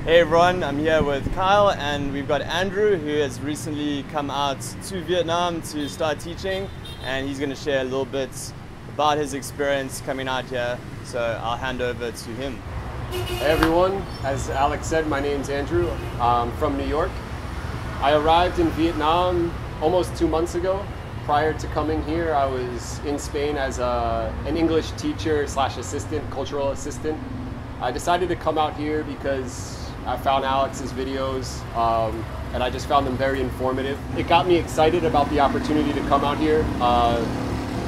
Hey everyone, I'm here with Kyle and we've got Andrew who has recently come out to Vietnam to start teaching, and he's going to share a little bit about his experience coming out here, so I'll hand over to him. Hey everyone, as Alex said, my name's Andrew. I'm from New York. I arrived in Vietnam almost 2 months ago. Prior to coming here, I was in Spain as an English teacher slash assistant, cultural assistant. I decided to come out here because I found Alex's videos and I just found them very informative. It got me excited about the opportunity to come out here.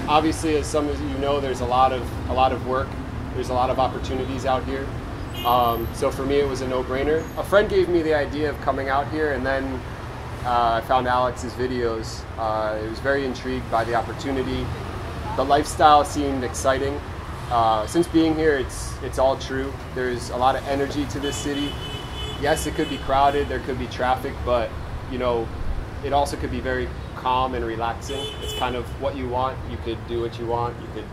Obviously, as some of you know, there's a lot of work. There's a lot of opportunities out here. So for me, it was a no-brainer. A friend gave me the idea of coming out here, and then I found Alex's videos. I was very intrigued by the opportunity. The lifestyle seemed exciting. Since being here, it's all true. There's a lot of energy to this city. Yes, it could be crowded, there could be traffic, but you know, it also could be very calm and relaxing. It's kind of what you want. You could do what you want. You could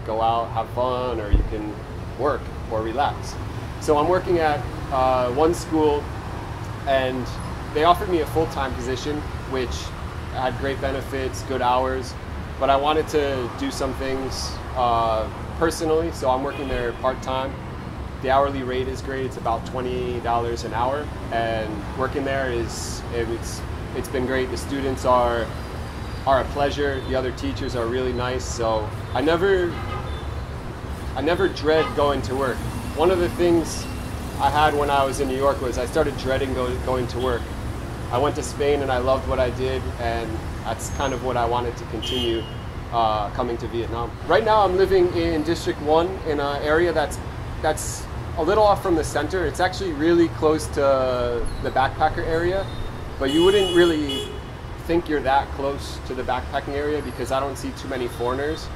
go out, have fun, or you can work or relax. So I'm working at one school, and they offered me a full-time position, which had great benefits, good hours, but I wanted to do some things personally, so I'm working there part-time. The hourly rate is great. It's about $20 an hour, and working there it's been great. The students are a pleasure. The other teachers are really nice, so I never dread going to work. One of the things I had when I was in New York was I started dreading going to work. I went to Spain and I loved what I did, and that's kind of what I wanted to continue coming to Vietnam. Right now I'm living in District 1 in an area that's a little off from the center. It's actually really close to the backpacker area, but you wouldn't really think you're that close to the backpacking area because I don't see too many foreigners.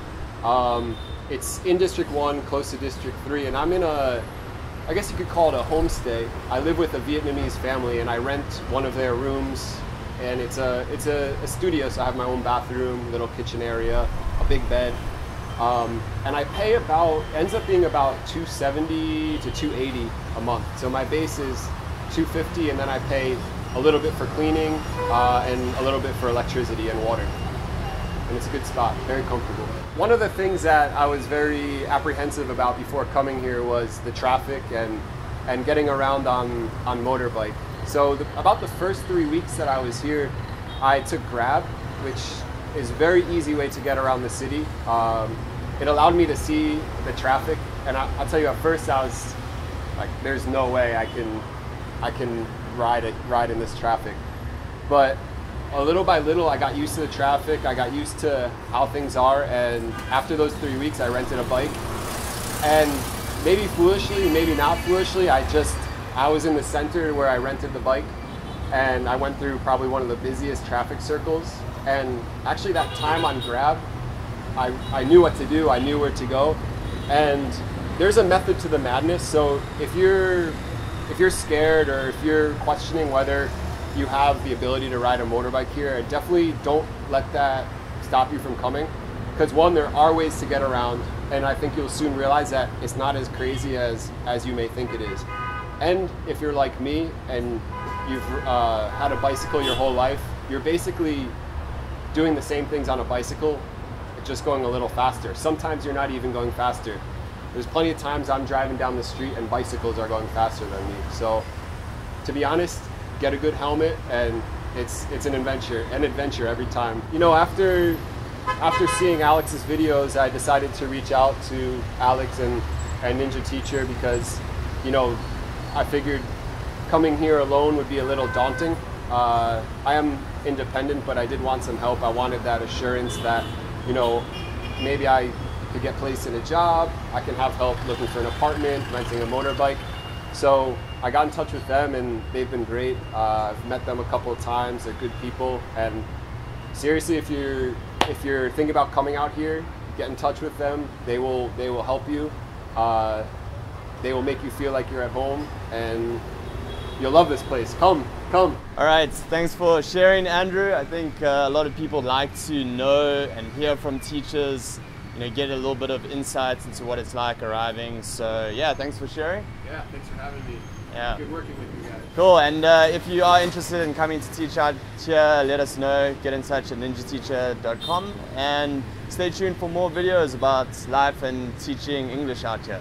It's in District 1, close to District 3, and I'm in I guess you could call it a homestay. I live with a Vietnamese family and I rent one of their rooms, and it's a studio, so I have my own bathroom, little kitchen area, a big bed. And I pay ends up being about $270 to $280 a month. So my base is $250, and then I pay a little bit for cleaning and a little bit for electricity and water. And it's a good spot, very comfortable. One of the things that I was very apprehensive about before coming here was the traffic and getting around on motorbike. So about the first 3 weeks that I was here, I took Grab, which is a very easy way to get around the city. It allowed me to see the traffic, and I'll tell you, at first I was like, there's no way I can ride in this traffic. But little by little, I got used to the traffic, I got used to how things are, and after those 3 weeks, I rented a bike. And maybe foolishly, maybe not foolishly, I was in the center where I rented the bike, and I went through probably one of the busiest traffic circles. And actually that time on Grab, I knew what to do, I knew where to go. And there's a method to the madness. So if you're scared, or if you're questioning whether you have the ability to ride a motorbike here, definitely don't let that stop you from coming. Because one, there are ways to get around, and I think you'll soon realize that it's not as crazy as you may think it is. And if you're like me and you've had a bicycle your whole life, you're basically doing the same things on a bicycle, just going a little faster. Sometimes you're not even going faster. There's plenty of times I'm driving down the street and bicycles are going faster than me. So to be honest, get a good helmet, and it's an adventure every time. You know, after seeing Alex's videos, I decided to reach out to Alex and Ninja Teacher because, you know, I figured coming here alone would be a little daunting. I am independent, but I did want some help. I wanted that assurance that, you know, maybe I could get placed in a job, I can have help looking for an apartment, renting a motorbike. So I got in touch with them, and they've been great. I've met them a couple of times. They're good people, and seriously, if you're thinking about coming out here, get in touch with them. They will help you. They will make you feel like you're at home, and you'll love this place. Come. All right, thanks for sharing, Andrew. I think a lot of people like to know and hear from teachers, you know, get a little bit of insights into what it's like arriving. So yeah, thanks for sharing. Yeah, thanks for having me. Yeah. Good working with you guys. Cool, and if you are interested in coming to teach out here, let us know. Get in touch at ninjateacher.com and stay tuned for more videos about life and teaching English out here.